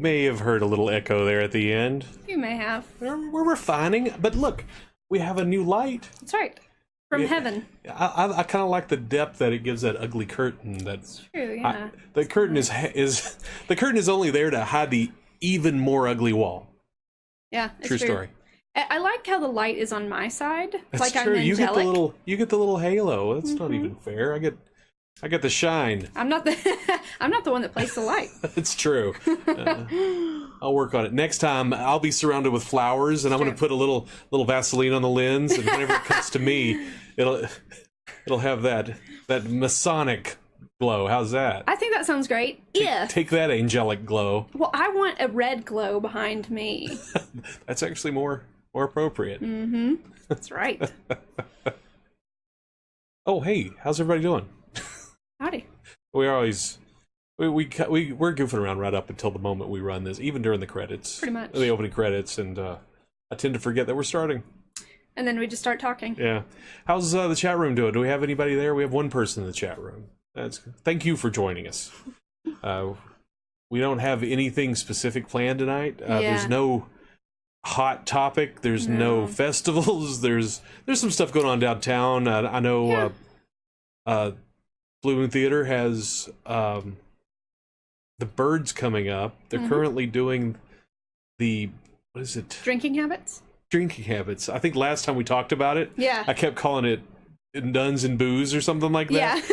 may have heard a little echo there at the end. You may have. We're refining, but look, we have a new light. That's right. From heaven. I kind of like the depth that it gives that ugly curtain. That's true. Yeah. The curtain is the curtain is only there to hide the even more ugly wall. Yeah. True story. I like how the light is on my side. That's like true. I'm angelic. You get the little halo. That's not even fair. I get the shine. I'm not the one that placed the light. It's true. I'll work on it. Next time, I'll be surrounded with flowers, and I'm going to put a little Vaseline on the lens, and whenever it comes to me, it'll have that Masonic glow. How's that? I think that sounds great. Take that angelic glow. Well, I want a red glow behind me. That's actually more appropriate. Mm-hmm. That's right. Oh, hey, how's everybody doing? Howdy. We're goofing around right up until the moment we run this, even during the credits. Pretty much. The opening credits, and I tend to forget that we're starting. And then we just start talking. Yeah. How's the chat room doing? Do we have anybody there? We have one person in the chat room. Thank you for joining us. We don't have anything specific planned tonight. There's no hot topic. There's no festivals. There's some stuff going on downtown. I know Blue Moon Theater has the Birds coming up. They're currently doing what is it? Drinking habits. I think last time we talked about it, I kept calling it Nuns and Booze or something like that.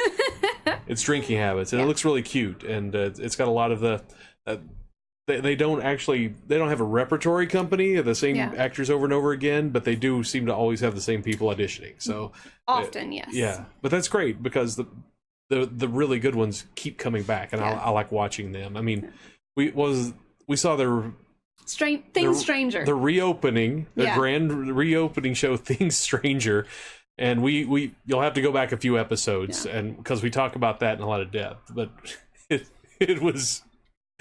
Yeah. It's Drinking Habits, and it looks really cute, and it's got a lot of the they don't have a repertory company of the same actors over and over again, but they do seem to always have the same people auditioning. So often, yes. Yeah, but that's great because the really good ones keep coming back, and I like watching them. I mean, we saw their Stranger. The reopening, the grand reopening show, Things Stranger, and you'll have to go back a few episodes, and because we talk about that in a lot of depth, but it was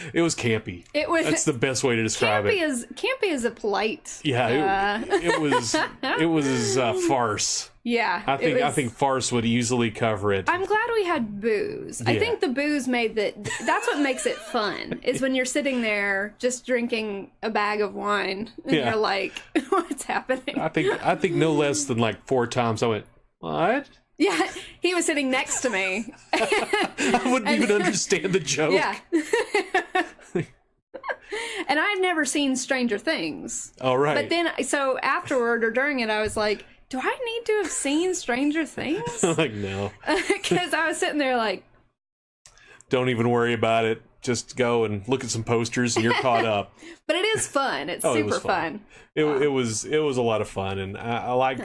campy. That's the best way to describe it. Campy is a polite. Yeah, it was a farce. Yeah, I think farce would easily cover it. I'm glad we had booze. I think the booze that's what makes it fun, is when you're sitting there just drinking a bag of wine and you're like, what's happening? I think no less than like 4 times I went, what? Yeah, he was sitting next to me. I wouldn't even understand the joke. Yeah. And I've never seen Stranger Things. All right. But then, so afterward or during it, I was like, do I need to have seen Stranger Things? Like, no. Because I was sitting there like, don't even worry about it. Just go and look at some posters and you're caught up. But it is fun. It's super fun. It was a lot of fun, and I liked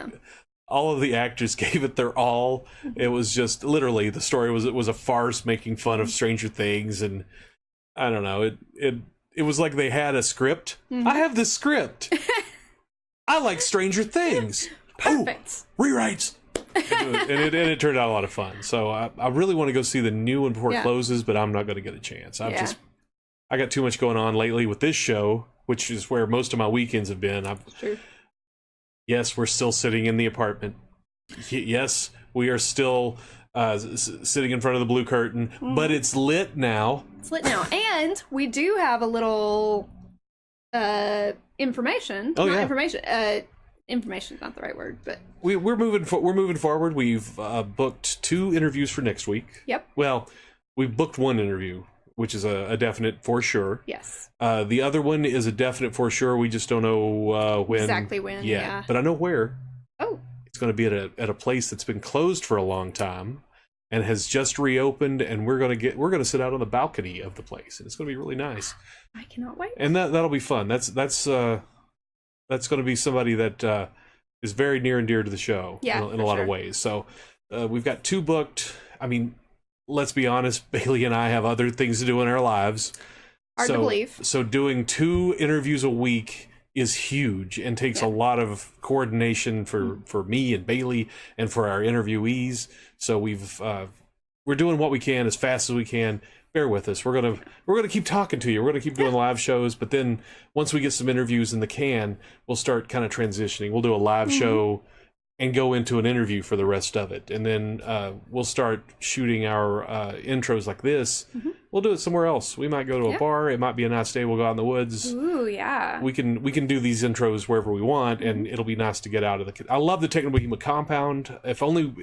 all of the actors gave it their all. It was just literally the story was a farce making fun of Stranger Things, and I don't know, it was like they had a script. I have this script. I like Stranger Things. Perfect. Oh, rewrites. And it turned out a lot of fun. So I really want to go see the new one before it closes, but I'm not going to get a chance. I got too much going on lately with this show, which is where most of my weekends have been. True. Yes, we're still sitting in the apartment. Yes, we are still sitting in front of the blue curtain, but it's lit now. It's lit now, and we do have a little information. Information's not the right word, but we're moving forward. We've booked 2 interviews for next week. Yep. Well, we've booked 1 interview, which is a definite for sure. Yes. The other one is a definite for sure. We just don't know when. Exactly when. Yeah. But I know where. Oh. It's going to be at a place that's been closed for a long time and has just reopened, and we're going to sit out on the balcony of the place, and it's going to be really nice. I cannot wait. And that'll be fun. That's going to be somebody that is very near and dear to the show in a lot of ways. So we've got 2 booked. I mean, let's be honest, Bailey and I have other things to do in our lives. Hard to believe. So doing 2 interviews a week is huge and takes a lot of coordination for me and Bailey and for our interviewees. So we're doing what we can as fast as we can. Bear with us. We're gonna keep talking to you. We're gonna keep doing live shows, but then once we get some interviews in the can, we'll start kind of transitioning. We'll do a live show and go into an interview for the rest of it, and then we'll start shooting our intros like this we'll do it somewhere else. We might go to a bar. It might be a nice day. We'll go out in the woods. Ooh, yeah. We can do these intros wherever we want, and it'll be nice to get out of the. I love the Techno Behemoth compound. If only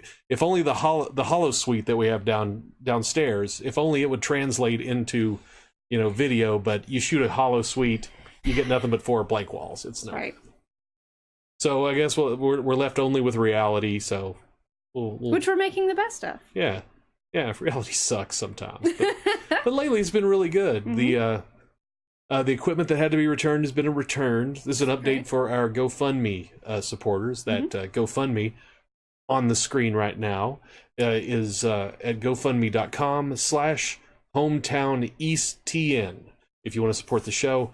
the hollow suite that we have downstairs. If only it would translate into, video. But you shoot a hollow suite, you get nothing but 4 blank walls. It's no. Right. So I guess we're left only with reality. So. Which we're making the best of. Yeah. Reality sucks sometimes, but lately it's been really good. The equipment that had to be returned has been returned. This is an update for our GoFundMe supporters. That GoFundMe on the screen right now is at GoFundMe.com/HometowneastTN. If you want to support the show,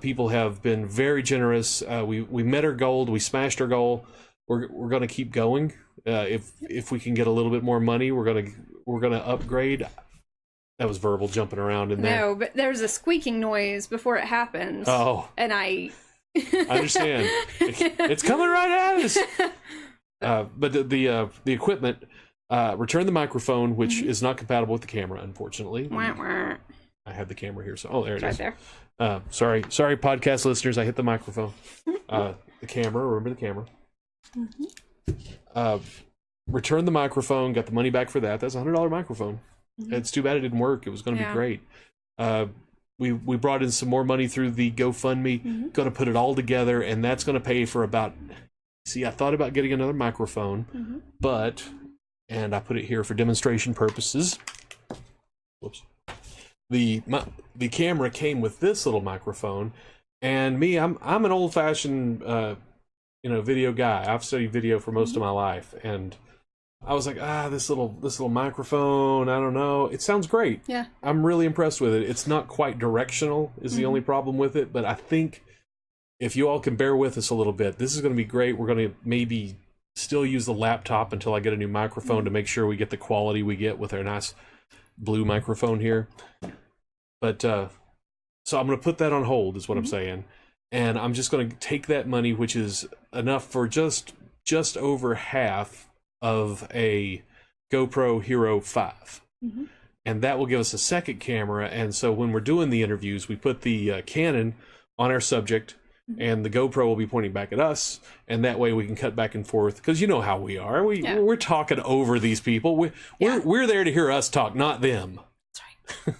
people have been very generous. We met our goal. We smashed our goal. We're going to keep going. If we can get a little bit more money, we're gonna upgrade. That was verbal jumping around in there. No, but there's a squeaking noise before it happens. Oh, and I understand. It's coming right at us. But the equipment, return the microphone, which is not compatible with the camera, unfortunately. I have the camera here, so there it is. Right there. Sorry, podcast listeners. I hit the microphone. The camera. Remember the camera. Returned the microphone, got the money back for that. That's a $100 microphone. It's too bad it didn't work. It was going to be great. We brought in some more money through the GoFundMe, going to put it all together, and that's going to pay for about. See, I thought about getting another microphone, and I put it here for demonstration purposes. Whoops. The camera came with this little microphone, and me, I'm an old-fashioned video guy. I've studied video for most of my life, and I was like, this little microphone, I don't know. It sounds great. Yeah. I'm really impressed with it. It's not quite directional is the only problem with it, but I think if you all can bear with us a little bit, this is going to be great. We're going to maybe still use the laptop until I get a new microphone to make sure we get the quality we get with our nice blue microphone here. But so I'm going to put that on hold is what I'm saying. And I'm just going to take that money, which is enough for just over half of a GoPro Hero 5. And that will give us a second camera. And so when we're doing the interviews, we put the Canon on our subject, and the GoPro will be pointing back at us. And that way we can cut back and forth. Because you know how we are. We're talking over these people. We're there to hear us talk, not them. That's right.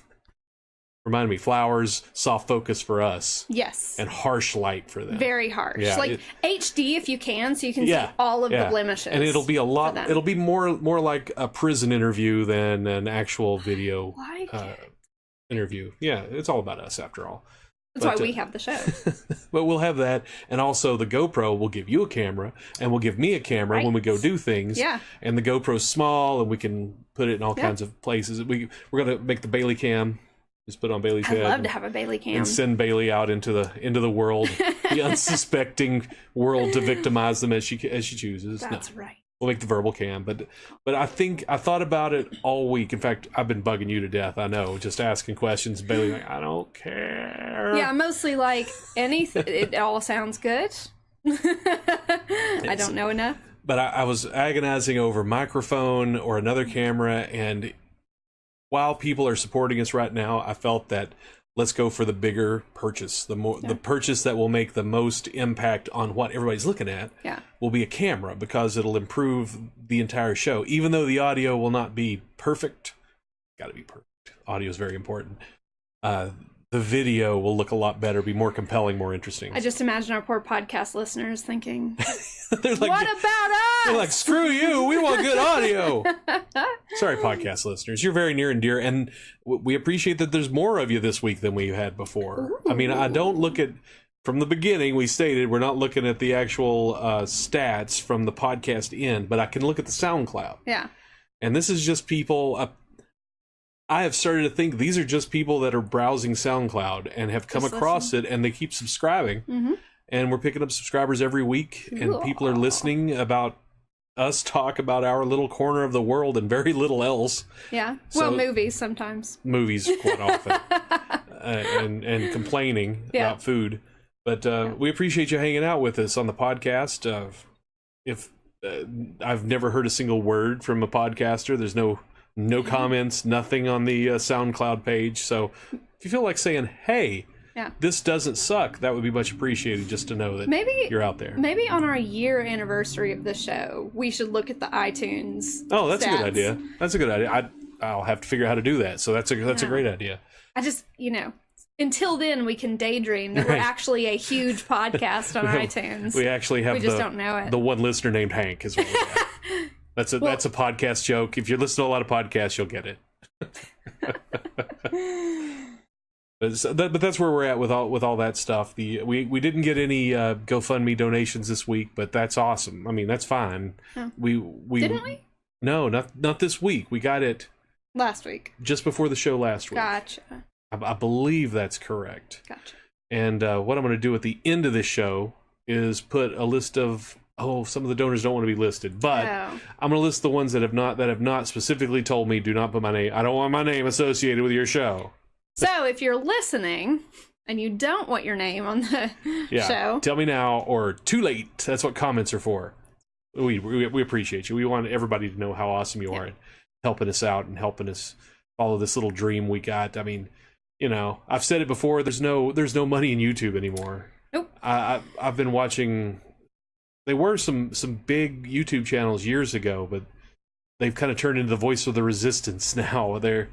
Reminded me, flowers, soft focus for us. Yes. And harsh light for them. Very harsh. Yeah, like HD if you can, so you can see all of the blemishes. And it'll be it'll be more like a prison interview than an actual video interview. Yeah, it's all about us after all. That's why we have the show. But we'll have that. And also the GoPro will give you a camera, and will give me a camera when we go do things. Yeah. And the GoPro's small, and we can put it in all kinds of places. We're going to make the Bailey cam. Just put on Bailey's head. I'd love to have a Bailey cam. And send Bailey out into the world, the unsuspecting world, to victimize them as she chooses. That's right. We'll make the verbal cam, but I thought about it all week. In fact, I've been bugging you to death. I know, just asking questions. Bailey, like, I don't care. Yeah, mostly like anything. It all sounds good. I don't know enough. But I was agonizing over microphone or another camera, and while people are supporting us right now, I felt that let's go for the bigger purchase. The purchase that will make the most impact on what everybody's looking at will be a camera, because it'll improve the entire show. Even though the audio will not be perfect, got to be perfect. Audio is very important. The video will look a lot better, be more compelling, more interesting. I just imagine our poor podcast listeners thinking, they're like, what about us? They're like, screw you, we want good audio. Sorry, podcast listeners. You're very near and dear, and we appreciate that there's more of you this week than we've had before. Ooh. I mean, I don't look at, from the beginning, we stated we're not looking at the actual stats from the podcast end, but I can look at the SoundCloud. Yeah. And this is just people... I have started to think these are just people that are browsing SoundCloud and have come across it, and they keep subscribing. Mm-hmm. And we're picking up subscribers every week, and people are listening about us talk about our little corner of the world and very little else. Yeah. So, well, movies sometimes. Movies quite often. and complaining about food. But we appreciate you hanging out with us on the podcast. I've never heard a single word from a podcaster. There's no No comments, nothing on the SoundCloud page. So if you feel like saying, hey, this doesn't suck, that would be much appreciated, just to know that you're out there. Maybe on our year anniversary of the show, we should look at the iTunes that's stats. a good idea. That's a good idea. I'll have to figure out how to do that. So that's a great idea. I just, until then, we can daydream that we're actually a huge podcast on iTunes. We actually have don't know it. The one listener named Hank is what we have. That's a podcast joke. If you listen to a lot of podcasts, you'll get it. But that's where we're at with all that stuff. We didn't get any GoFundMe donations this week, but that's awesome. I mean, that's fine. Oh. We didn't we? No, not this week. We got it last week, just before the show last week. Gotcha. I believe that's correct. Gotcha. And what I'm going to do at the end of this show is put a list of some of the donors don't want to be listed, but I'm going to list the ones that have not specifically told me do not put my name. I don't want my name associated with your show. So if you're listening and you don't want your name on the show, tell me now or too late. That's what comments are for. We appreciate you. We want everybody to know how awesome you are and helping us out and helping us follow this little dream we got. I mean, I've said it before. There's no money in YouTube anymore. Nope. I've been watching. There were some big YouTube channels years ago, but they've kind of turned into the voice of the resistance now. They're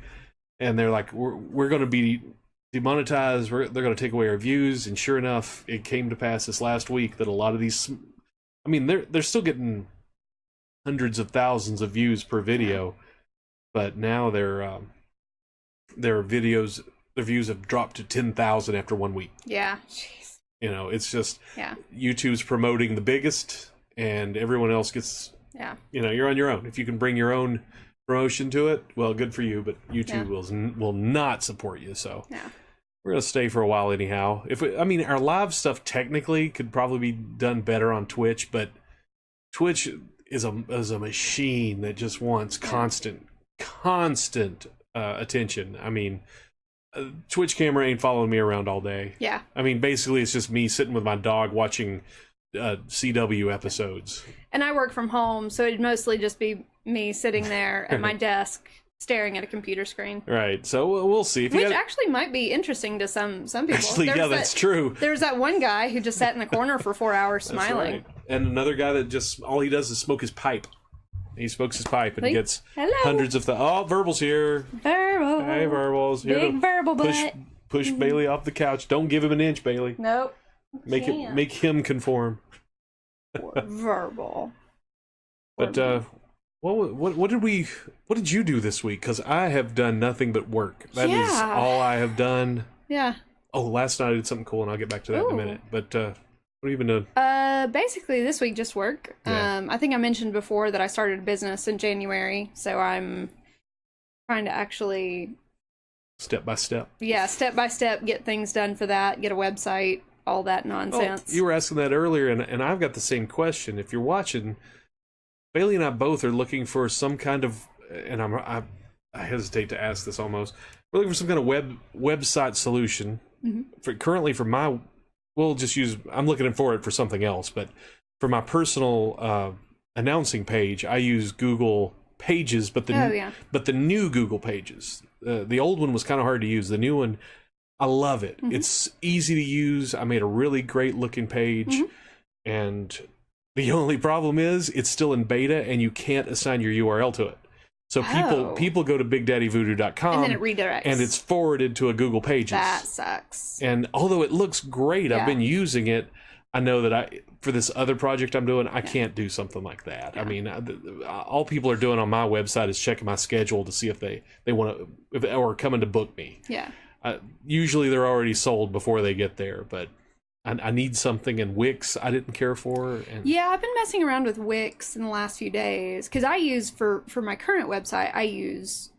like, we're going to be demonetized. They're going to take away our views. And sure enough, it came to pass this last week that a lot of these, I mean, they're still getting hundreds of thousands of views per video, but now their views have dropped to 10,000 after 1 week. Yeah. Jeez. It's just YouTube's promoting the biggest, and everyone else gets. You're on your own. If you can bring your own promotion to it, well, good for you. But YouTube will not support you. So we're gonna stay for a while anyhow. Our live stuff technically could probably be done better on Twitch, but Twitch is a machine that just wants constant attention. I mean, Twitch camera ain't following me around all day. Yeah. I mean, basically, it's just me sitting with my dog watching CW episodes. And I work from home, so it'd mostly just be me sitting there at my desk staring at a computer screen. Right. So we'll see. Which actually might be interesting to some people. Actually, that's true. There's that one guy who just sat in the corner for 4 hours smiling. Right. And another guy that just, all he does is smoke his pipe. He smokes his pipe and gets hundreds of Verbals here. Verbal. Hey, Verbals. Here Big verbal butt. Push Bailey off the couch. Don't give him an inch, Bailey. Nope. Make him conform. Verbal. But what did you do this week? Because I have done nothing but work. That is all I have done. Yeah. Oh, last night I did something cool, and I'll get back to that in a minute. But what have you been doing? Basically this week just work. Yeah. I think I mentioned before that I started a business in January, so I'm trying to actually step by step get things done for that, get a website, all that nonsense. You were asking that earlier, and I've got the same question. If you're watching, Bailey and I both are looking for some kind of, and I hesitate to ask this almost, we're looking for some kind of website solution. Mm-hmm. I'm looking for it for something else, but for my personal announcing page, I use Google Pages, but the new Google Pages. The old one was kind of hard to use. The new one, I love it. Mm-hmm. It's easy to use. I made a really great looking page, and the only problem is it's still in beta, and you can't assign your URL to it. So people go to BigDaddyVoodoo.com, and then it redirects, and it's forwarded to a Google Pages. That sucks. And although it looks great, I've been using it. I know that for this other project I'm doing, I can't do something like that. Yeah. I mean, all people are doing on my website is checking my schedule to see if they want to, or coming to book me. Yeah. Usually they're already sold before they get there, but I need something in Wix I didn't care for. Yeah, I've been messing around with Wix in the last few days because I use for my current website, I use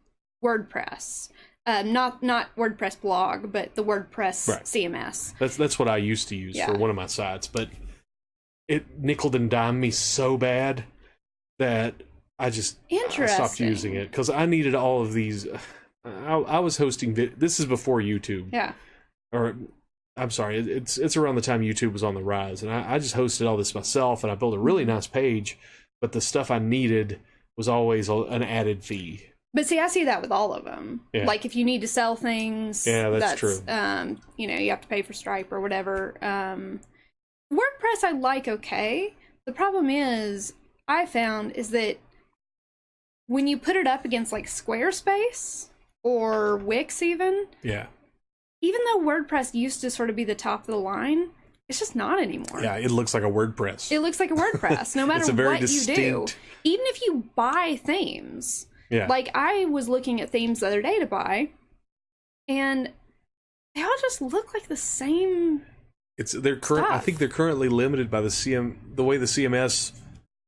WordPress. Not WordPress blog, but the WordPress CMS. That's what I used to use for one of my sites, but it nickeled and dimed me so bad that I stopped using it because I needed all of these. I was hosting. This is before YouTube. Yeah. Or I'm sorry, it's around the time YouTube was on the rise, and I just hosted all this myself, and I built a really nice page, but the stuff I needed was always an added fee. But see, I see that with all of them. Yeah. Like, if you need to sell things, yeah, that's true. You know, you have to pay for Stripe or whatever. WordPress, I like okay. The problem I found is that when you put it up against like Squarespace or Wix, even though WordPress used to sort of be the top of the line, it's just not anymore. Yeah, it looks like a WordPress. It looks like a WordPress, no matter what you do. Even if you buy themes. Yeah. Like, I was looking at themes the other day to buy, and they all just look like the same. I think they're currently limited by the way the CMS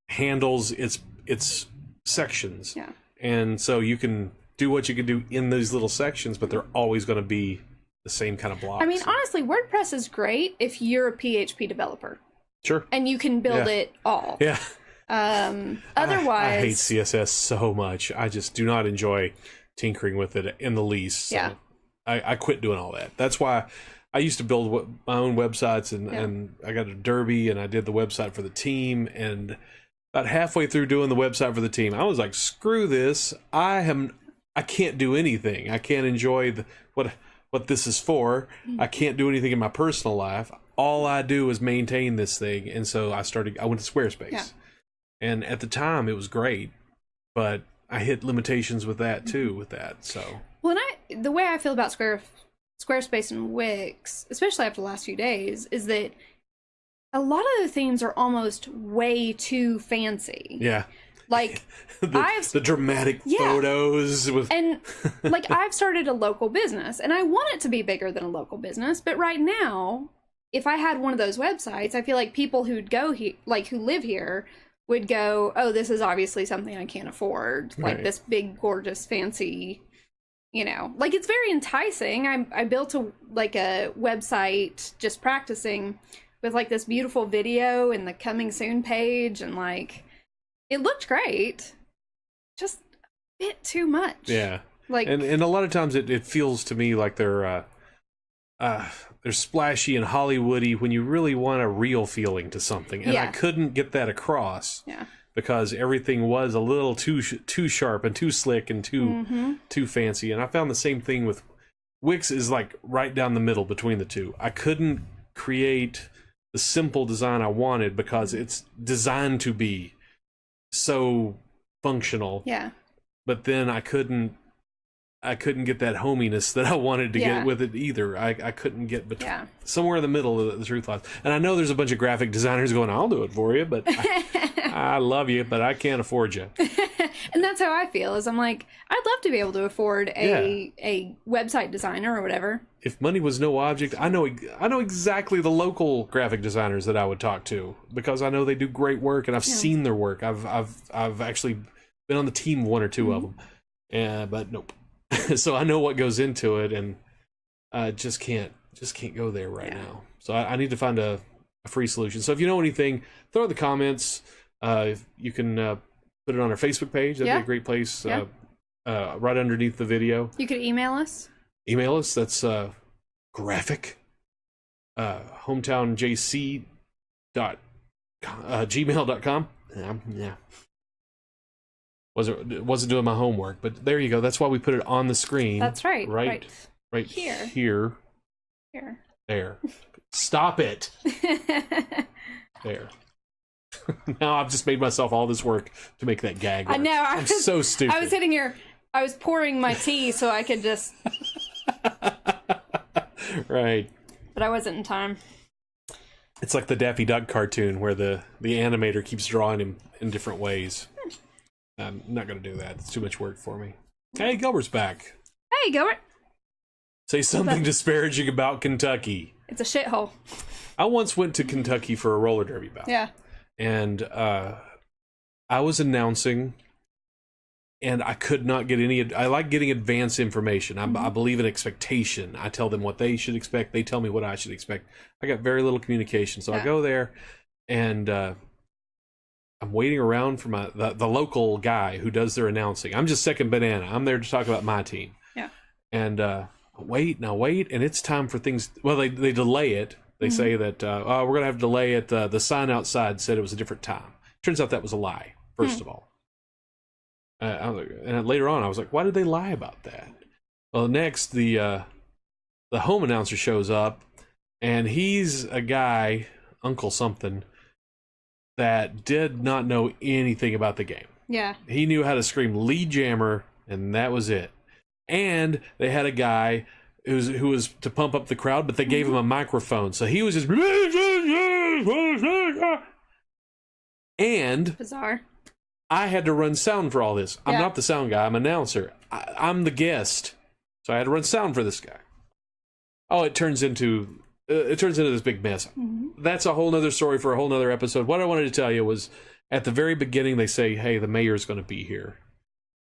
handles its sections. Yeah. And so you can do what you can do in those little sections, but they're always going to be the same kind of blocks. I mean, honestly, WordPress is great if you're a PHP developer. Sure. And you can build it all. Yeah. Otherwise, I hate CSS so much. I just do not enjoy tinkering with it in the least. So yeah. I quit doing all that. That's why I used to build my own websites, and I got a Derby, and I did the website for the team, and about halfway through doing the website for the team, I was like, screw this. I can't do anything. I can't enjoy what this is for. I can't do anything in my personal life. All I do is maintain this thing. And so I went to Squarespace. Yeah. And at the time it was great, but I hit limitations with that too, So, well, and the way I feel about Squarespace and Wix, especially after the last few days, is that a lot of the themes are almost way too fancy. Yeah. Like, the dramatic photos with and like, I've started a local business, and I want it to be bigger than a local business, but right now, if I had one of those websites, I feel like people who'd go here, like who live here, would go, oh, this is obviously something I can't afford. Like this big, gorgeous, fancy, you know, like, it's very enticing. I built a website just practicing with like this beautiful video and the coming soon page, and like, it looked great, just a bit too much. Yeah. Like, and a lot of times it feels to me like they're splashy and Hollywoody when you really want a real feeling to something. And I couldn't get that across. Yeah. Because everything was a little too sharp and too slick and too fancy. And I found the same thing with Wix is like right down the middle between the two. I couldn't create the simple design I wanted because it's designed to be so functional. Yeah. But then I couldn't get that hominess that I wanted to get with it either. I couldn't get between somewhere in the middle of the truth lies. And I know there's a bunch of graphic designers going, I'll do it for you, but I love you, but I can't afford you. And that's how I feel, is I'm like, I'd love to be able to afford a website designer or whatever. If money was no object, I know exactly the local graphic designers that I would talk to, because I know they do great work, and I've seen their work. I've actually been on the team one or two of them, but nope. So I know what goes into it, and just can't go there right now. So I need to find a free solution. So if you know anything, throw it in the comments. You can put it on our Facebook page. That'd be a great place. Right underneath the video. You could email us. Email us. That's graphic hometownjc gmail.com. Yeah. Wasn't doing my homework, but there you go. That's why we put it on the screen. That's right. Right here. There. Stop it. There. Now I've just made myself all this work to make that gag work. I know. I'm so stupid. I was sitting here. I was pouring my tea so I could just. Right. But I wasn't in time. It's like the Daffy Duck cartoon where the animator keeps drawing him in different ways. I'm not going to do that. It's too much work for me. Hey, Gilbert's back. Hey, Gilbert. Say something disparaging about Kentucky. It's a shithole. I once went to Kentucky for a roller derby bout. Yeah. And I was announcing, and I could not get any. I like getting advance information. I believe in expectation. I tell them what they should expect. They tell me what I should expect. I got very little communication. So I go there, and I'm waiting around for the local guy who does their announcing. I'm just second banana. I'm there to talk about my team. Yeah. And wait, and it's time for things. Well, they delay it. They say that we're going to have to delay it. The sign outside said it was a different time. Turns out that was a lie, first of all. And later on, I was like, why did they lie about that? Well, next, the home announcer shows up, and he's a guy, Uncle something, that did not know anything about the game. Yeah. He knew how to scream lead jammer, and that was it. And they had a guy who was to pump up the crowd, but they gave him a microphone, so he was just... And... Bizarre. I had to run sound for all this. I'm Yeah. not the sound guy. I'm an announcer. I'm the guest. So I had to run sound for this guy. Oh, it turns into this big mess. Mm-hmm. That's a whole nother story for a whole nother episode. What I wanted to tell you was, at the very beginning, they say, hey, the mayor's going to be here.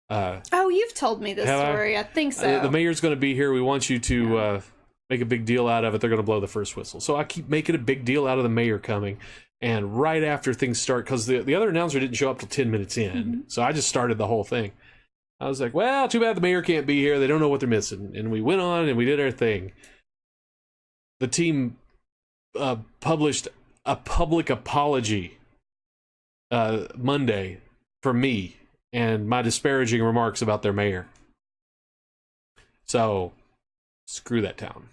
Oh, you've told me this story. I think so. The mayor's going to be here. We want you to make a big deal out of it. They're going to blow the first whistle. So I keep making a big deal out of the mayor coming. And right after things start, because the other announcer didn't show up till 10 minutes in, mm-hmm. so I just started the whole thing. I was like, well, too bad the mayor can't be here. They don't know what they're missing. And we went on and we did our thing. The team published a public apology Monday from me and my disparaging remarks about their mayor. So, screw that town.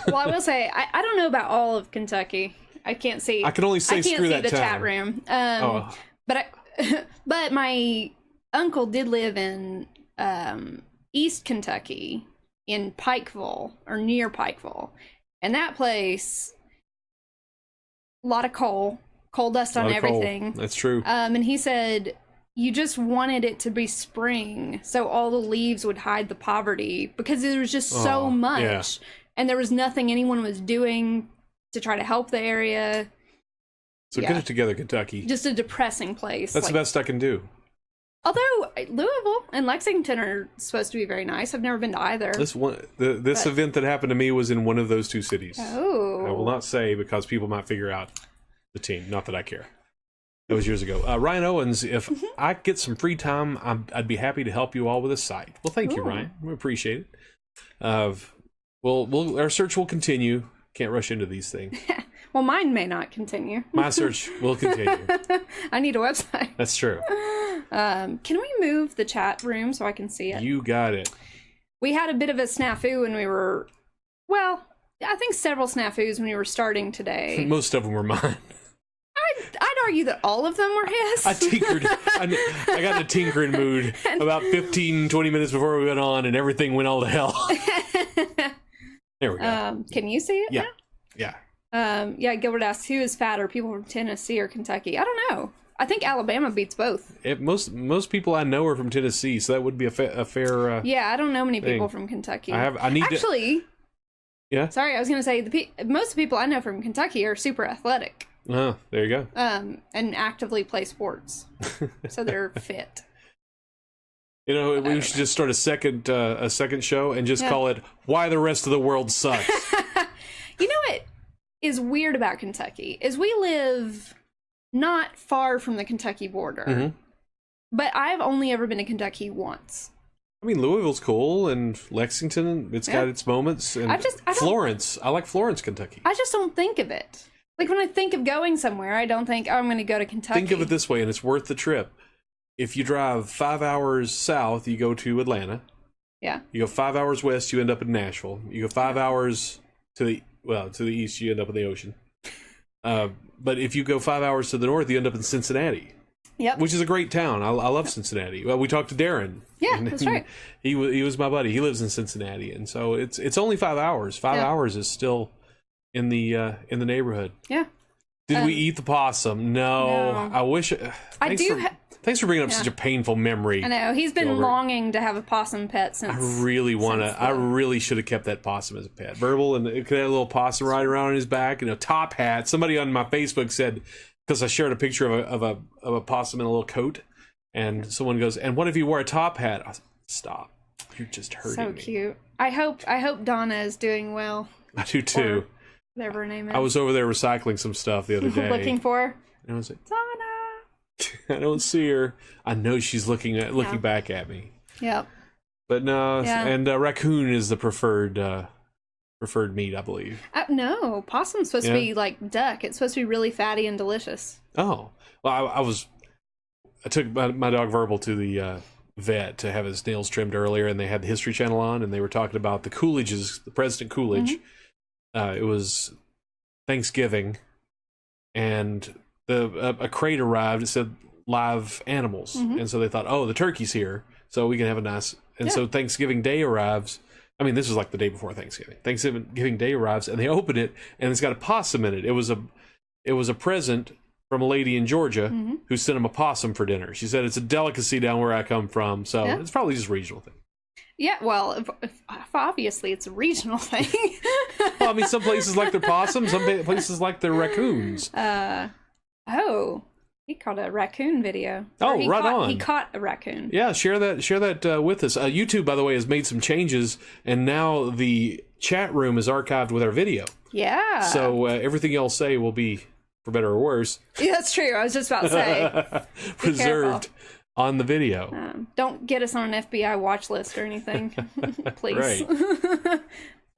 Well, I will say, I don't know about all of Kentucky. I can't see. I can only say screw that town. Chat room. But my uncle did live in East Kentucky, in Pikeville, or near Pikeville. And that place, a lot of coal dust on everything. That's true. And he said, you just wanted it to be spring, so all the leaves would hide the poverty, because there was just so much. Yeah. And there was nothing anyone was doing to try to help the area. So get it together, Kentucky. Just a depressing place. That's the best I can do. Although Louisville and Lexington are supposed to be very nice. I've never been to either. This event that happened to me was in one of those two cities. Oh. I will not say, because people might figure out the team. Not that I care. That was years ago. Ryan Owens, if I get some free time, I'd be happy to help you all with a site. Well, thank you, Ryan. We appreciate it. Our search will continue. Can't rush into these things. Well, mine may not continue. My search will continue. I need a website. That's true. Can we move the chat room so I can see it? You got it. We had a bit of a snafu when we were, well, I think several snafus when we were starting today. Most of them were mine. I'd argue that all of them were his. I tinkered. I got in a tinkering mood about 15, 20 minutes before we went on, and everything went all to hell. There we go. Can you see it now? Yeah. Gilbert asks, who is fatter, people from Tennessee or Kentucky? I don't know. I think Alabama beats both. Most people I know are from Tennessee, so that would be a fair yeah, I don't know many people from Kentucky. Actually, yeah. Sorry, I was going to say, most people I know from Kentucky are super athletic. Oh, there you go. And actively play sports. So they're fit. You know, we should just start a second show and just call it "Why the Rest of the World Sucks." You know what is weird about Kentucky is we live not far from the Kentucky border, mm-hmm. but I've only ever been to Kentucky once. I mean, Louisville's cool, and Lexington, it's got its moments. And Florence, I like Florence, Kentucky. I just don't think of it. Like, when I think of going somewhere, I don't think, I'm going to go to Kentucky. Think of it this way, and it's worth the trip. If you drive 5 hours south, you go to Atlanta. Yeah. You go 5 hours west, you end up in Nashville. You go 5 hours to the east, you end up in the ocean. But if you go 5 hours to the north, you end up in Cincinnati. Yep. Which is a great town. I love Cincinnati. Well, we talked to Darren. Yeah, that's right. He was my buddy. He lives in Cincinnati, and so it's only 5 hours. 5 hours is still in the neighborhood. Yeah. Did we eat the possum? No. I wish. Thanks for bringing up such a painful memory. I know. He's been longing to have a possum pet since. I really should have kept that possum as a pet. Verbal, and it could have a little possum riding around on his back, and a top hat. Somebody on my Facebook said, because I shared a picture of a possum in a little coat, and someone goes, "And what if you wore a top hat?" I said, "Stop! You're just hurting me." So cute. I hope Donna is doing well. I do too. Or whatever her name is. I was over there recycling some stuff the other day. Looking for her? And I was like, Donna. I don't see her. I know she's looking back at me. Yep. But no, and raccoon is the preferred meat, I believe. No, possum's supposed to be like duck. It's supposed to be really fatty and delicious. Oh, well, I was I took my dog Verbal to the vet to have his nails trimmed earlier, and they had the History Channel on, and they were talking about the Coolidges, the President Coolidge. It was Thanksgiving, and a crate arrived. It said live animals, and so they thought, oh, the turkey's here, so we can have a nice. And so Thanksgiving Day arrives. I mean, this was like the day before Thanksgiving. Thanksgiving Day arrives, and they open it, and it's got a possum in it. It was a present from a lady in Georgia who sent him a possum for dinner. She said it's a delicacy down where I come from, so it's probably just a regional thing. Yeah, well, if obviously it's a regional thing. Well, I mean, some places like their possums, some places like their raccoons. He caught a raccoon video. Oh, on. He caught a raccoon. Yeah, share that with us. YouTube, by the way, has made some changes, and now the chat room is archived with our video. Yeah. So everything y'all say will be, for better or worse. Yeah, that's true. I was just about to say. Preserved on the video. Don't get us on an FBI watch list or anything, please. Right.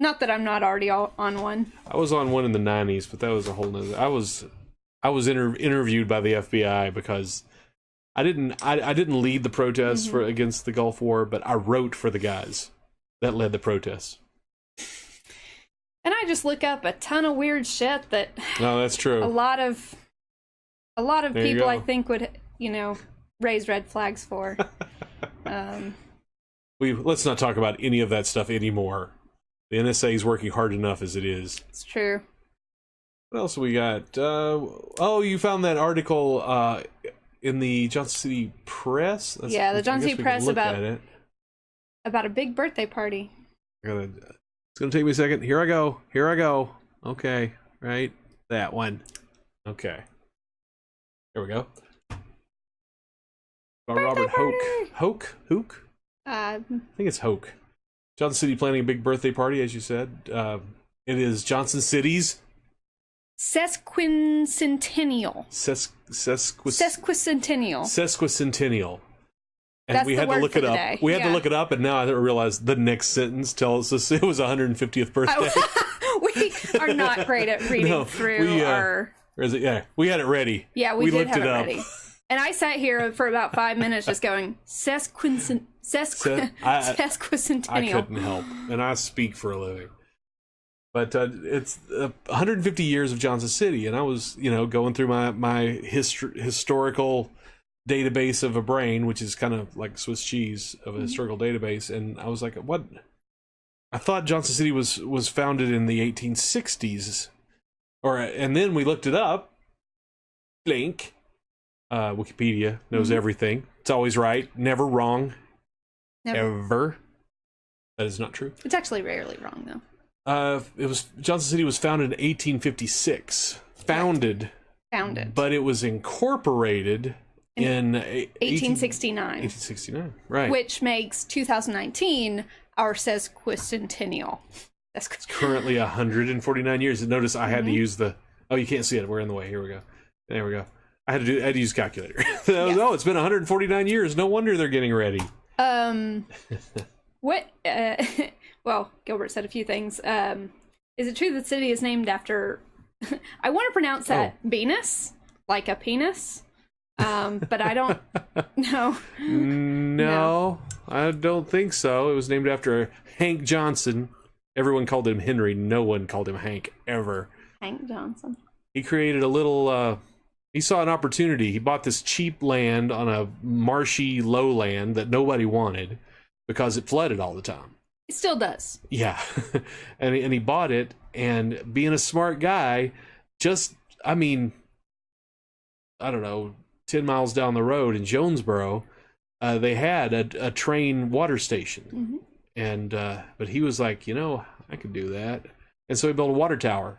Not that I'm not already on one. I was on one in the 90s, but that was a whole nother. I was interviewed by the FBI because I didn't lead the protests against the Gulf War, but I wrote for the guys that led the protests. And I just look up a ton of weird shit that no, that's true. A lot of people I think would, raise red flags for. Let's not talk about any of that stuff anymore. The NSA is working hard enough as it is. It's true. What else we got? You found that article in the Johnson City Press? The Johnson City Press about a big birthday party. It's going to take me a second. Here I go. Okay, right? That one. Okay. There we go. By Robert Hoke. Hoke? I think it's Hoke. Johnson City planning a big birthday party, as you said. It is Johnson City's sesquicentennial. Sesquicentennial. And that's we had to look it up. We had to look it up, and now I realized the next sentence tells us it was 150th birthday. We are not great at reading through our. Or is it? Yeah, we had it ready. Yeah, we did have it ready. And I sat here for about 5 minutes just going sesquicentennial. I couldn't help, and I speak for a living. But it's 150 years of Johnson City, and I was, going through my historical database of a brain, which is kind of like Swiss cheese of a historical database, and I was like, what? I thought Johnson City was founded in the 1860s, and then we looked it up. Link. Wikipedia knows everything. It's always right, never wrong, ever. That is not true. It's actually rarely wrong, though. Johnson City was founded in 1856. Founded, but it was incorporated in 1869. 1869, right? Which makes 2019 our sesquicentennial. It's currently 149 years. And notice I had to use the. Oh, you can't see it. We're in the way. Here we go. There we go. I had to use a calculator. Oh, it's been 149 years. No wonder they're getting ready. What? Well, Gilbert said a few things. Is it true that the city is named after? I want to pronounce that Venus, like a penis. But I don't know. No, I don't think so. It was named after Hank Johnson. Everyone called him Henry. No one called him Hank ever. Hank Johnson. He created a little. He saw an opportunity. He bought this cheap land on a marshy lowland that nobody wanted because it flooded all the time. It still does. Yeah, and he bought it. And being a smart guy, I don't know. 10 miles down the road in Jonesboro, they had a train water station. And but he was like, I could do that. And so he built a water tower.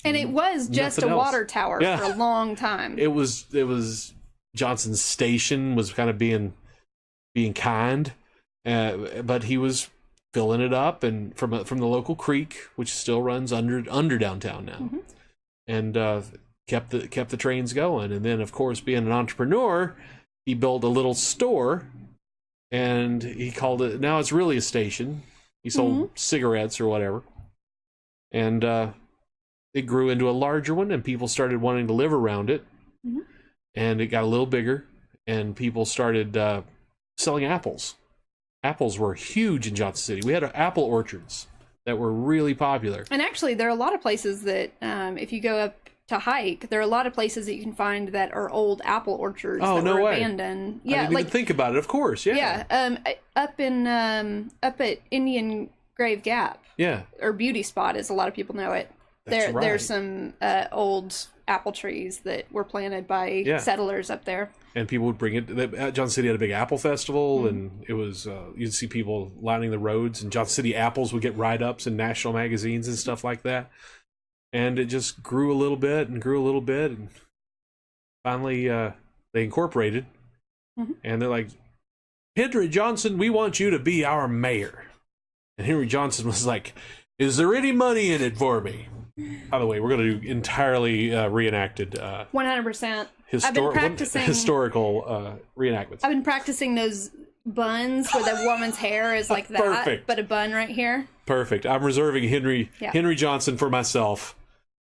And it was just a water tower for a long time. It was Johnson's station was kind of being kind, but he was filling it up and from the local creek, which still runs under downtown now. And kept the trains going. And then, of course, being an entrepreneur, he built a little store, and he called it. Now it's really a station. He sold cigarettes or whatever, and it grew into a larger one, and people started wanting to live around it, and it got a little bigger. and people started selling apples. Apples were huge in Johnson City. We had apple orchards that were really popular. And actually, there are a lot of places that, if you go up to hike, there are a lot of places that you can find that are old apple orchards that were abandoned. Yeah, I didn't even think about it. Of course, yeah. Yeah, up at Indian Grave Gap. Yeah. Or Beauty Spot, as a lot of people know it. There's some old apple trees that were planted by settlers up there. And people would bring it. Johnson City had a big apple festival, and it was you'd see people lining the roads, and Johnson City apples would get write-ups in national magazines and stuff like that. And it just grew a little bit and grew a little bit, and finally they incorporated. And they're like, Henry Johnson, we want you to be our mayor. And Henry Johnson was like, is there any money in it for me? By the way, we're going to do entirely reenacted 100%. I've been practicing historical reenactments. I've been practicing those buns where the woman's hair is like that, Perfect. But a bun right here. Perfect. I'm reserving Henry Johnson for myself,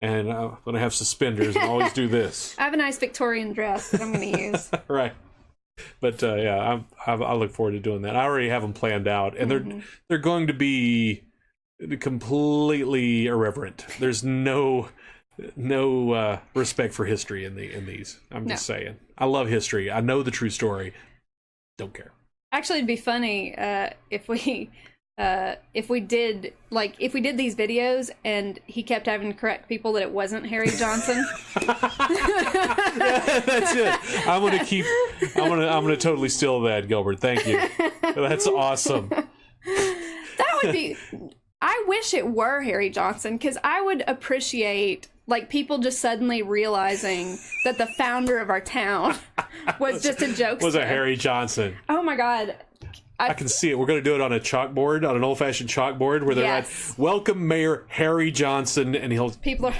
and I'm going to have suspenders and always do this. I have a nice Victorian dress that I'm going to use. Right. But I look forward to doing that. I already have them planned out, and they're going to be completely irreverent. There's no respect for history in these. I'm just saying. I love history. I know the true story. Don't care. Actually, it'd be funny if we did these videos and he kept having to correct people that it wasn't Harry Johnson. Yeah, that's it. I'm gonna totally steal that, Gilbert. Thank you. That's awesome. That would be. I wish it were Harry Johnson, because I would appreciate people just suddenly realizing that the founder of our town was just a jokester. Was a Harry Johnson. Oh my God. I can see it. We're going to do it on a chalkboard, on an old-fashioned chalkboard, where they're like, welcome Mayor Harry Johnson, and he'll... People are...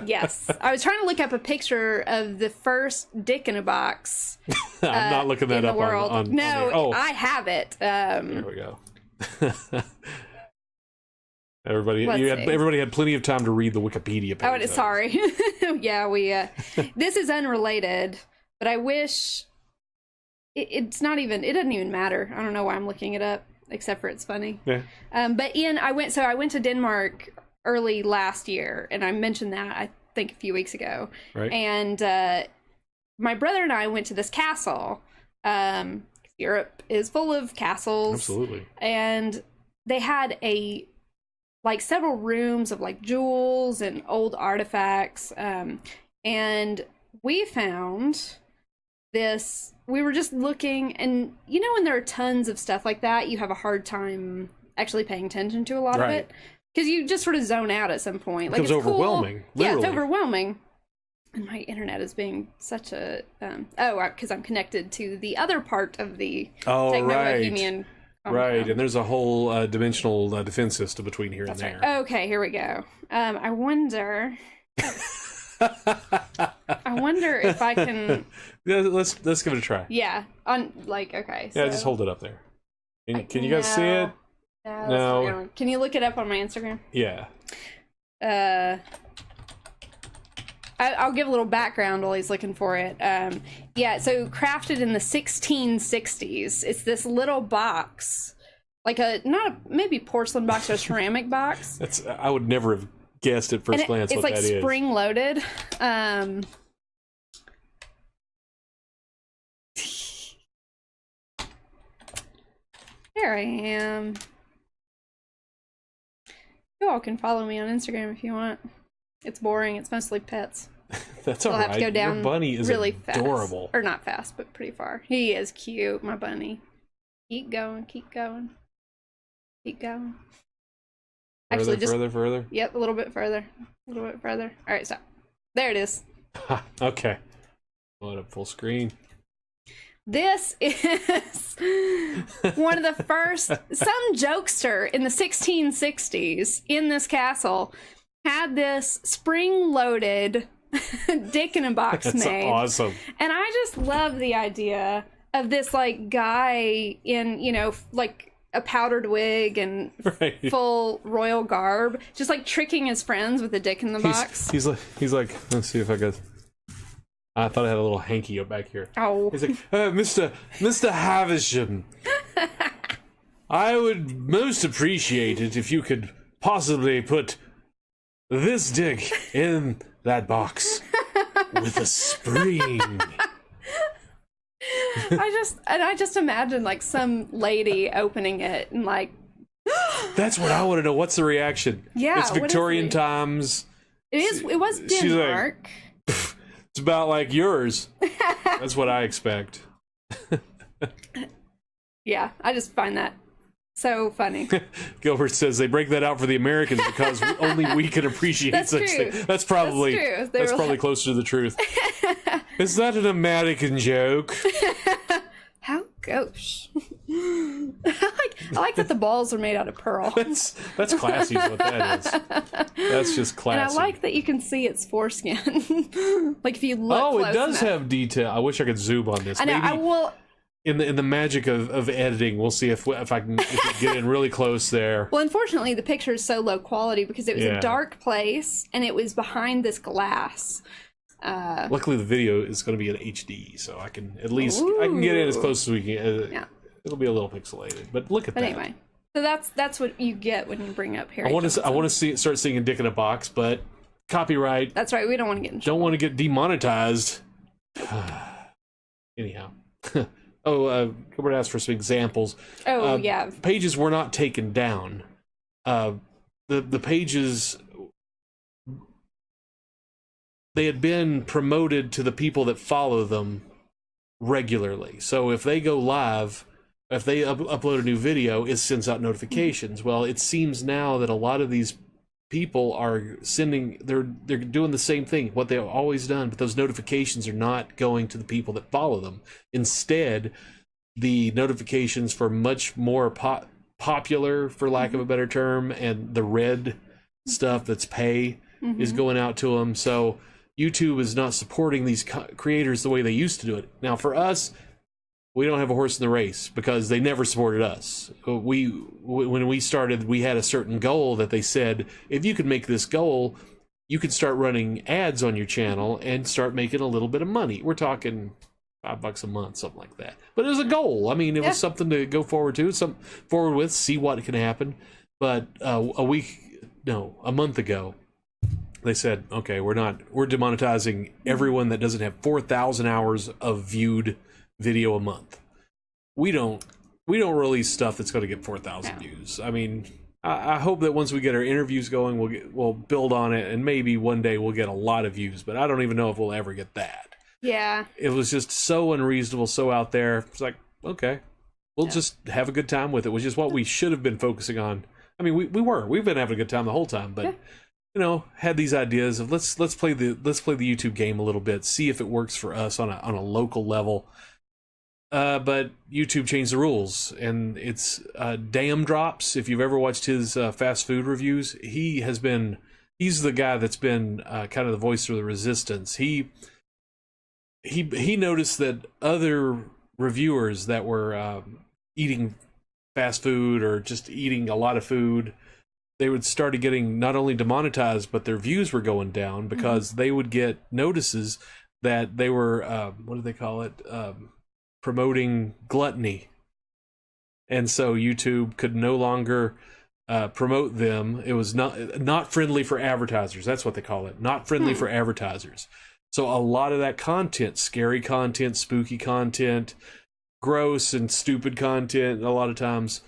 yes. I was trying to look up a picture of the first Dick-in-a-Box I'm not looking that up on No, I have it. There we go. Everybody had plenty of time to read the Wikipedia page. Oh, sorry. Yeah, we... this is unrelated, but I wish... It's not even... It doesn't even matter. I don't know why I'm looking it up, except for it's funny. Yeah. But I went to Denmark early last year, and I mentioned that, I think, a few weeks ago. Right. And my brother and I went to this castle. Europe is full of castles. Absolutely. And they had several rooms of jewels and old artifacts. And we found this. We were just looking, and when there are tons of stuff like that, you have a hard time actually paying attention to a lot of it, because you just sort of zone out at some point. It's overwhelming. Cool. Yeah, it's overwhelming. And my internet is being such a because I'm connected to the other part of the Techno-Bohemian. Right, and there's a whole dimensional defense system between here and there. Right. Okay, here we go. I wonder. I wonder if I can. Yeah, let's give it a try. Yeah, okay. Yeah, just hold it up there. Can you guys see it? No. Can you look it up on my Instagram? Yeah. I'll give a little background while he's looking for it. So crafted in the 1660s. It's this little box, maybe porcelain box or a ceramic box. I would never have guessed at first glance what that is. It's spring loaded. Here I am. You all can follow me on Instagram if you want. It's boring. It's mostly pets. That's all right. Have to go down. Your bunny is really adorable. Fast. Or not fast, but pretty far. He is cute, my bunny. Keep going, keep going. Keep going. Further? Yep, a little bit further. A little bit further. All right, stop. There it is. Okay. Load up full screen. This is one of the first... Some jokester in the 1660s in this castle had this spring-loaded Dick-in-a-Box made. That's awesome. And I just love the idea of this, guy in, a powdered wig and full royal garb, just tricking his friends with a dick in the box. He's like, let's see if I can. I thought I had a little hanky up back here. Oh. He's like, Mr. Havisham, I would most appreciate it if you could possibly put this dick in that box with a spring. I just imagine like some lady opening it and like. That's what I want to know. What's the reaction? Yeah, it's Victorian times. It was Denmark. Like, it's about like yours. That's what I expect. Yeah, I just find that so funny. Gilbert says they break that out for the Americans because only we can appreciate such things. That's probably that's probably closer to the truth. Is that an American joke? How gauche. I like that the balls are made out of pearl. That's classy is what that is. That's just classy. And I like that you can see its foreskin. Like if you look close it does enough. have detail. I wish I could zoom on this. I know, Maybe I will. In the magic of editing, we'll see if I can get in really close there. Well, unfortunately, the picture is so low quality because it was a dark place and it was behind this glass. Luckily, the video is going to be in HD, so I can at least I can get in as close as we can. Yeah. It'll be a little pixelated, but look at that. Anyway, so that's what you get when you bring up Harry. I want to start seeing Dick in a Box, but copyright. That's right. We don't want to get in trouble. Don't want to get demonetized. Anyhow. Gilbert asked for some examples. Yeah. Pages were not taken down. The pages, they had been promoted to the people that follow them regularly. So if they go live, if they upload a new video, it sends out notifications. Well, it seems now that a lot of these people are they're doing the same thing, what they've always done, but those notifications are not going to the people that follow them. Instead, the notifications for much more popular, for lack of a better term, and the red stuff that's pay is going out to them. So YouTube is not supporting these creators the way they used to do it. Now, for us, we don't have a horse in the race because they never supported us. When we started, we had a certain goal that they said, if you could make this goal, you could start running ads on your channel and start making a little bit of money. We're talking $5 a month, something like that. But it was a goal. I mean, it was something to go forward to, see what can happen. But a month ago, they said, okay, we're demonetizing everyone that doesn't have 4,000 hours of viewed video a month. We don't release stuff that's going to get 4,000 views. I mean, I hope that once we get our interviews going, we'll build on it, and maybe one day we'll get a lot of views. But I don't even know if we'll ever get that. Yeah, it was just so unreasonable, so out there. It's like, okay, we'll just have a good time with it, which is what we should have been focusing on. I mean, we've been having a good time the whole time, but had these ideas of let's play the YouTube game a little bit, see if it works for us on a local level. But YouTube changed the rules, and it's Damn Drops. If you've ever watched his fast food reviews, he's the guy that's been kind of the voice of the resistance. He noticed that other reviewers that were eating fast food or just eating a lot of food, they would start getting not only demonetized, but their views were going down because they would get notices that they were what do they call it? Promoting gluttony. And so YouTube could no longer promote them. It was not friendly for advertisers. That's what they call it. Not friendly for advertisers. So a lot of that content, scary content, spooky content, gross and stupid content, a lot of times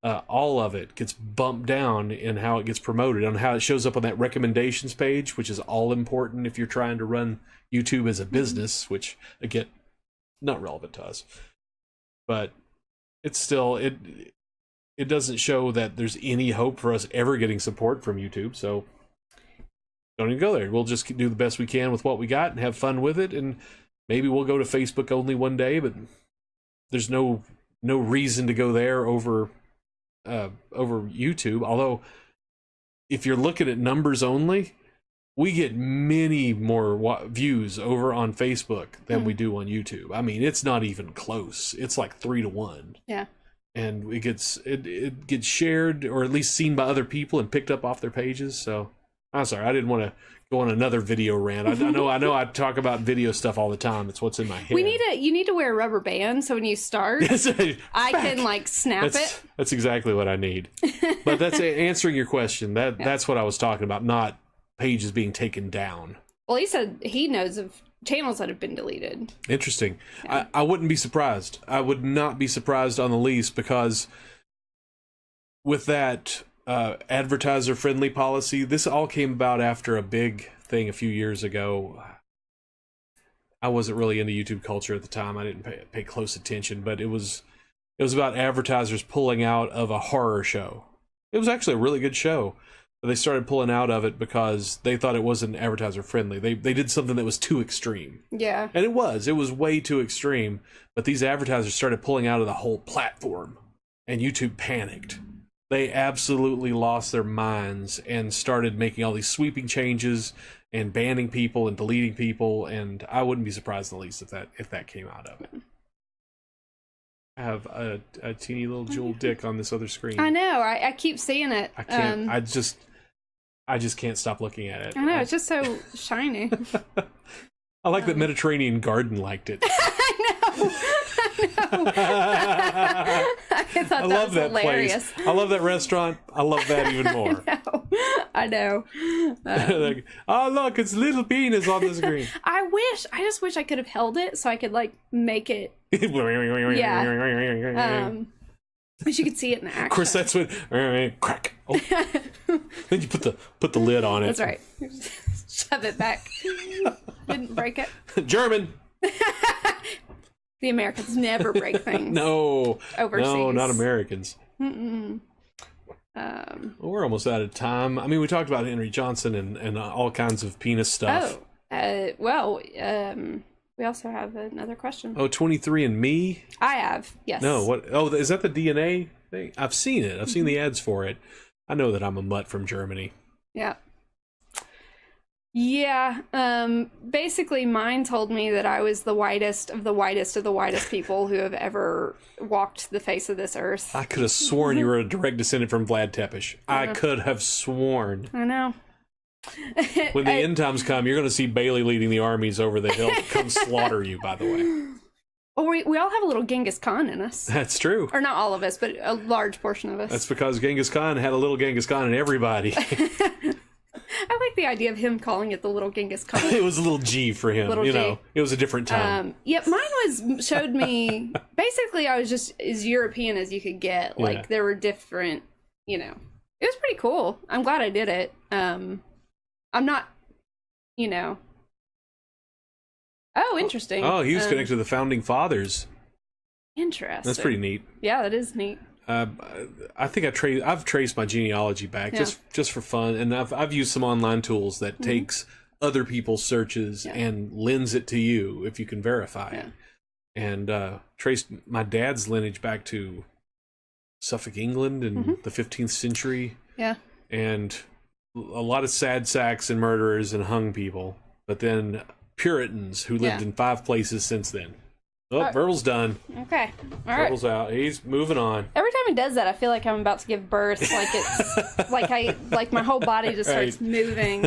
all of it gets bumped down in how it gets promoted, on how it shows up on that recommendations page, which is all important if you're trying to run YouTube as a business, which again, not relevant to us, but it's still it doesn't show that there's any hope for us ever getting support from YouTube. So don't even go there. We'll just do the best we can with what we got and have fun with it, and maybe we'll go to Facebook only one day, but there's no reason to go there over YouTube. Although if you're looking at numbers only, we get many more views over on Facebook than we do on YouTube. I mean, it's not even close. It's like 3-1. Yeah. And it gets shared, or at least seen by other people and picked up off their pages. So I'm sorry, I didn't want to go on another video rant. I know I talk about video stuff all the time. It's what's in my head. You need to wear a rubber band so when you start, I can like snap it. That's exactly what I need. But that's answering your question. That's what I was talking about, not pages being taken down. Well, he said he knows of channels that have been deleted. Interesting. Yeah. I wouldn't be surprised. I would not be surprised on the least, because with that advertiser-friendly policy, this all came about after a big thing a few years ago. I wasn't really into YouTube culture at the time. I didn't pay close attention, but it was about advertisers pulling out of a horror show. It was actually a really good show, but they started pulling out of it because they thought it wasn't advertiser-friendly. They did something that was too extreme. Yeah. And it was way too extreme, but these advertisers started pulling out of the whole platform, and YouTube panicked. They absolutely lost their minds and started making all these sweeping changes and banning people and deleting people, and I wouldn't be surprised in the least if that came out of it. I have a teeny little jewel dick on this other screen. I know. I keep seeing it. I can't. I just can't stop looking at it. I know. It's just so shiny. I like that Mediterranean Garden liked it. I know. I thought that was hilarious. Place. I love that restaurant. I love that even more. I know. Like, oh, look, it's little penis on the screen. I just wish I could have held it so I could like make it. Yeah. Wish you could see it in action. Of course, that's what crack. Oh. Then you put the lid on it. That's right. Shove it back. Didn't break it. German. The Americans never break things. No. Overseas. No, not Americans. Mm-mm. Well, we're almost out of time. I mean, we talked about Henry Johnson and all kinds of penis stuff. We also have another question. Oh, 23andMe? I have, yes. No, what? Oh, is that the DNA thing? I've seen it. I've seen the ads for it. I know that I'm a mutt from Germany. Yeah. Yeah. Basically, mine told me that I was the whitest of the whitest of the whitest people who have ever walked the face of this earth. I could have sworn you were a direct descendant from Vlad Tepes. I could have sworn. I know. When the end times come, you're going to see Bailey leading the armies over the hill to come slaughter you, by the way. Well, we all have a little Genghis Khan in us. That's true. Or not all of us, but a large portion of us. That's because Genghis Khan had a little Genghis Khan in everybody. I like the idea of him calling it the little Genghis Khan. It was a little G for him. Little G. It was a different time. Mine showed me, basically I was just as European as you could get. Like, there were different, it was pretty cool. I'm glad I did it. I'm not, Oh, interesting. Oh, he was connected to the Founding Fathers. Interesting. That's pretty neat. Yeah, that is neat. I think I've traced my genealogy back just for fun, and I've used some online tools that takes other people's searches and lends it to you if you can verify it. And traced my dad's lineage back to Suffolk, England in the 15th century. Yeah. And a lot of sad sacks and murderers and hung people, but then Puritans who lived in 5 places since then. Oh, Verbal's done. Okay. All right. Verbal's out. He's moving on. Every time he does that, I feel like I'm about to give birth. Like it's like my whole body just starts moving.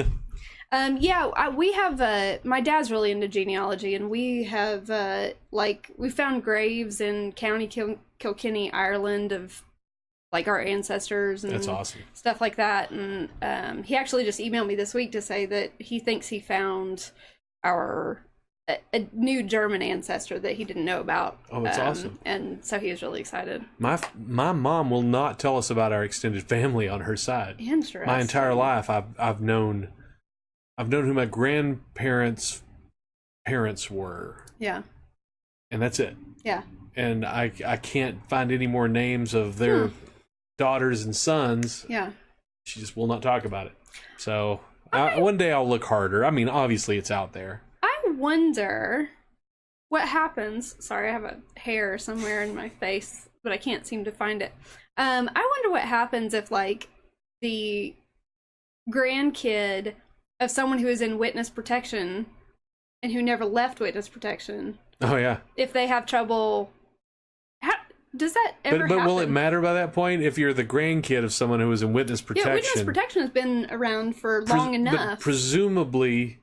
We have my dad's really into genealogy, and we have we found graves in County Kilkenny, Ireland, of like our ancestors and that's awesome. Stuff like that. And he actually just emailed me this week to say that he thinks he found a new German ancestor that he didn't know about. Oh, that's awesome. And so he was really excited. My mom will not tell us about our extended family on her side. Interesting. My entire life I've known who my grandparents' parents were. Yeah. And that's it. Yeah. And I can't find any more names of their daughters and sons. Yeah. She just will not talk about it. So one day I'll look harder. I mean, obviously it's out there. I wonder what happens. Sorry, I have a hair somewhere in my face, but I can't seem to find it. I wonder what happens if, like, the grandkid of someone who is in witness protection and who never left witness protection. Oh, yeah. If they have trouble... does that ever but happen? will it matter by that point if you're the grandkid of someone who was in witness protection? Yeah, witness protection has been around for long enough. But presumably,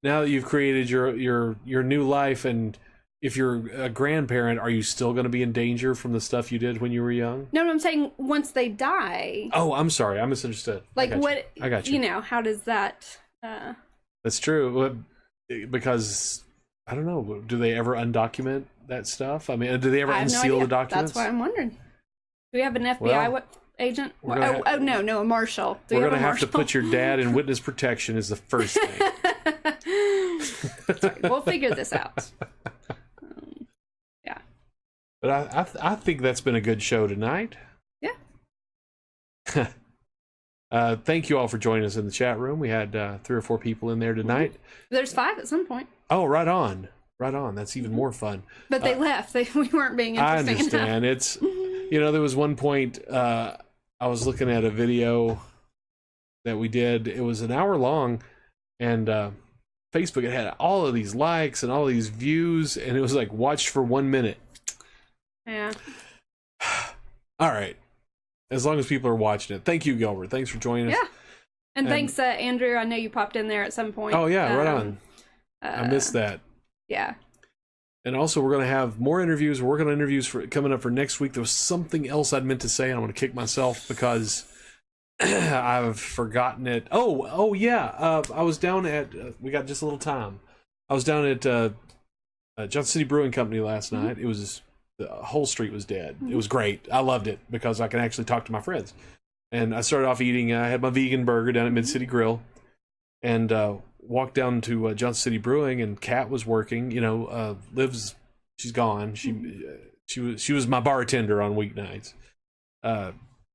now that you've created your new life, and if you're a grandparent, are you still going to be in danger from the stuff you did when you were young? No, I'm saying once they die. Oh, I'm sorry. I misunderstood. Like what? I got you. You know, how does that... That's true. Because, I don't know, do they ever undocument that stuff? I mean, do they ever unseal the documents? That's why I'm wondering. Do we have an FBI agent? No, a marshal. We're going to have to put your dad in witness protection as the first thing. Sorry, we'll figure this out. Yeah. But I think that's been a good show tonight. Yeah. Thank you all for joining us in the chat room. We had 3 or 4 people in there tonight. There's 5 at some point. Oh, right on. Right on. That's even more fun. But they left. We weren't being interesting I understand. enough. It's, there was one point I was looking at a video that we did. It was an hour long, and Facebook, it had all of these likes and all of these views, and it was like watched for 1 minute. Yeah. All right. As long as people are watching it. Thank you, Gilbert. Thanks for joining us. Yeah. And thanks, Andrew. I know you popped in there at some point. Oh, yeah, right on. I missed that. Yeah. And also, we're going to have more interviews. We're working on interviews coming up for next week. There was something else I'd meant to say, and I'm going to kick myself because I've forgotten it. Oh yeah. I was down at, we got just a little time. I was down at Johnson City Brewing Company last night. It was... the whole street was dead. It was great. I loved it because I can actually talk to my friends. And I started off eating, I had my vegan burger down at Mid-City Grill, and walked down to Johnson City Brewing, and Kat was working. Liv's, she's gone. She was my bartender on weeknights.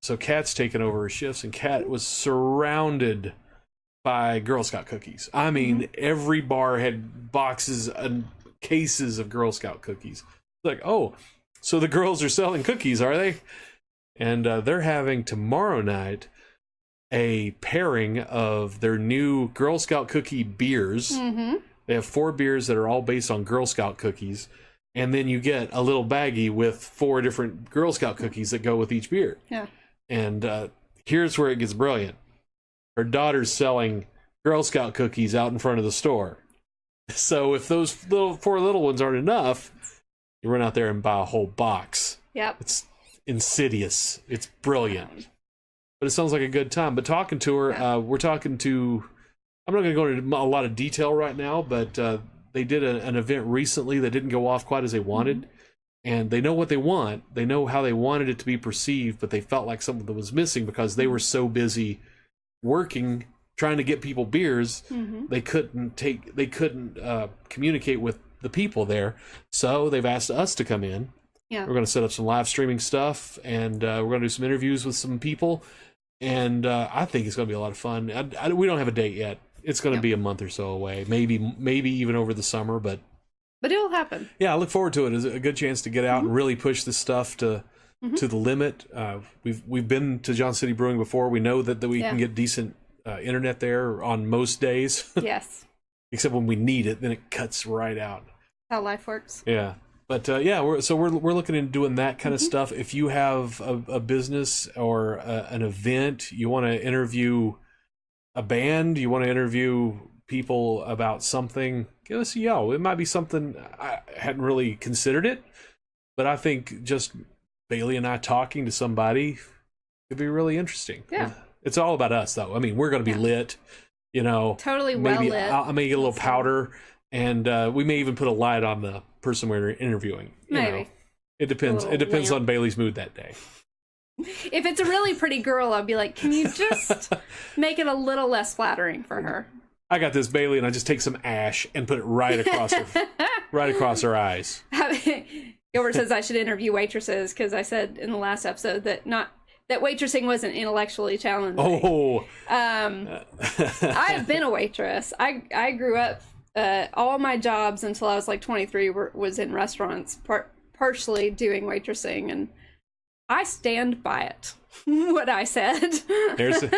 So Kat's taken over her shifts, and Kat was surrounded by Girl Scout cookies. I mean, every bar had boxes and cases of Girl Scout cookies. Like, oh, so the girls are selling cookies, are they? And they're having tomorrow night a pairing of their new Girl Scout cookie beers. They have 4 beers that are all based on Girl Scout cookies, and then you get a little baggie with 4 different Girl Scout cookies that go with each beer. Yeah. And here's where it gets brilliant. Her daughter's selling Girl Scout cookies out in front of the store. So if those 4 little ones aren't enough, you run out there and buy a whole box. Yep. It's insidious. It's brilliant. But it sounds like a good time. But talking to her, we're talking to... I'm not going to go into a lot of detail right now, but they did an event recently that didn't go off quite as they wanted. And they know what they want. They know how they wanted it to be perceived, but they felt like something that was missing because they were so busy working, trying to get people beers. They couldn't communicate with the people there, so they've asked us to come in. We're going to set up some live streaming stuff, and we're going to do some interviews with some people, and I think it's going to be a lot of fun. We don't have a date yet. It's going to be a month or so away, maybe even over the summer, but it will happen. Yeah, I look forward to it. It's a good chance to get out and really push this stuff to the limit. We've been to Johnson City Brewing before. We know that we can get decent internet there on most days. Yes. Except when we need it, then it cuts right out. How life works. Yeah. But we're looking into doing that kind of stuff. If you have a business or an event, you want to interview a band, you want to interview people about something, give us a yell. It might be something I hadn't really considered it, but I think just Bailey and I talking to somebody could be really interesting. Yeah. It's all about us, though. I mean, we're going to be lit. Totally well maybe lit. I may get a little powder, and we may even put a light on the person we're interviewing. Maybe. It depends. It depends on Bailey's mood that day. If it's a really pretty girl, I'll be like, can you just make it a little less flattering for her? I got this, Bailey, and I just take some ash and put it right across her eyes. Gilbert says I should interview waitresses because I said in the last episode that waitressing wasn't intellectually challenging. Oh, I have been a waitress. I grew up. All my jobs until I was like 23 was in restaurants, partially doing waitressing, and I stand by it. What I said. There's a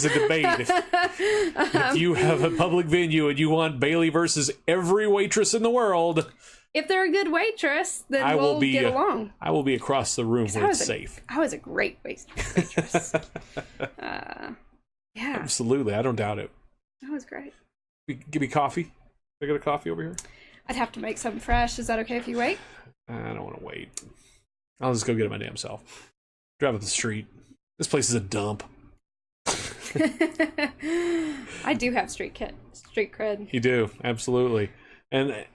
debate. If you have a public venue and you want Bailey versus every waitress in the world, if they're a good waitress, then we'll get along. I will be across the room where it's safe. I was a great waitress. Yeah. Absolutely. I don't doubt it. That was great. Give me coffee. I got a coffee over here? I'd have to make something fresh. Is that okay if you wait? I don't want to wait. I'll just go get it my damn self. Drive up the street. This place is a dump. I do have street cred. You do, absolutely. And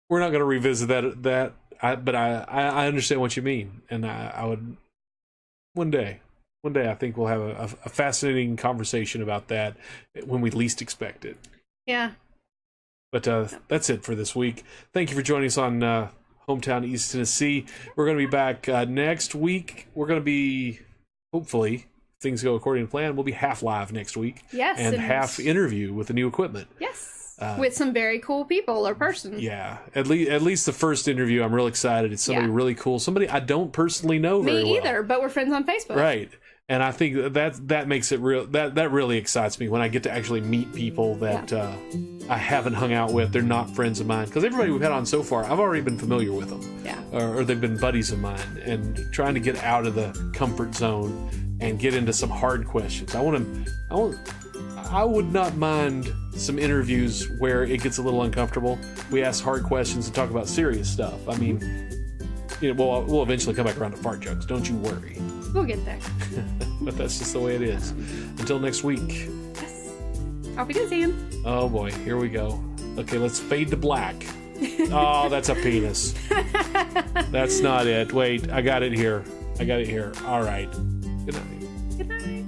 we're not going to revisit that. But I understand what you mean, and I would one day I think we'll have a fascinating conversation about that when we least expect it. Yeah. But that's it for this week. Thank you for joining us on Hometown East Tennessee. We're going to be back next week. We're going to be, hopefully, things go according to plan, we'll be half live next week. Yes. And half interview with the new equipment. Yes. With some very cool people or person. Yeah. At least the first interview, I'm real excited. It's somebody really cool. Somebody I don't personally know very well. Me either, but we're friends on Facebook. Right. And I think that makes it real. That really excites me when I get to actually meet people that I haven't hung out with. They're not friends of mine. Because everybody we've had on so far, I've already been familiar with them. Yeah. Or they've been buddies of mine. And trying to get out of the comfort zone and get into some hard questions. I would not mind some interviews where it gets a little uncomfortable. We ask hard questions and talk about serious stuff. I mean, we'll eventually come back around to fart jokes. Don't you worry. We'll get there. But that's just the way it is. Until next week. Yes. Auf Wiedersehen. Oh boy, here we go. Okay, let's fade to black. Oh, that's a penis. That's not it. Wait, I got it here. All right. Good night. Good night.